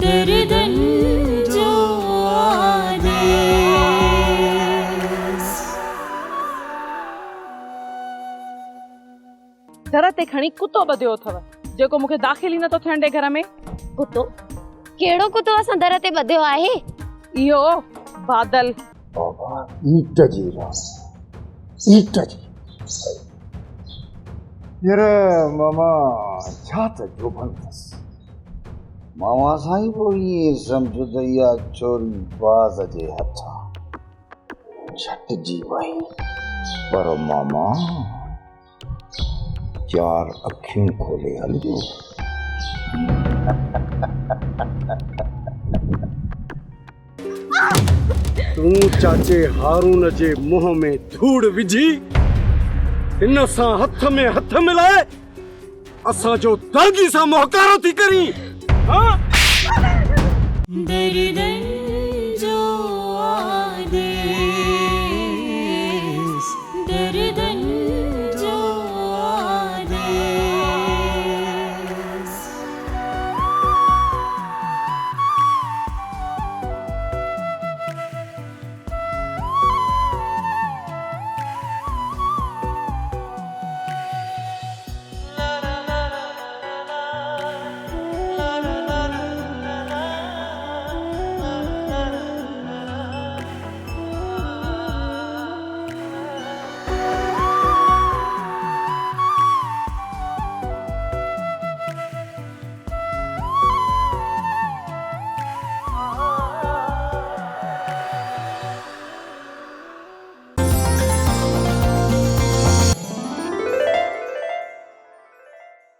दर्दन जो आदेस। घर ते खणी कुतो बधियो अथव जेको मूंखे दाख़िल ई नथो थियण ॾे घर में। कुतो केड़ो कुतो असां दर ते बधियो आहे? इहो बादल। बाबा ईट जी रास ईट जी यार मामा छा त जो बनस मामा साईं पोइ ये समझ त इहा चोरी बाज़ जे हथा छटजी वई पर मामा चार अखियूं खोले हलजो। तू चाचे हारून जे मुंह में धूड़ विझी इन सां हथ में हथ मिलाए असां जो दागी सां मोहकारो थी करी। हाँ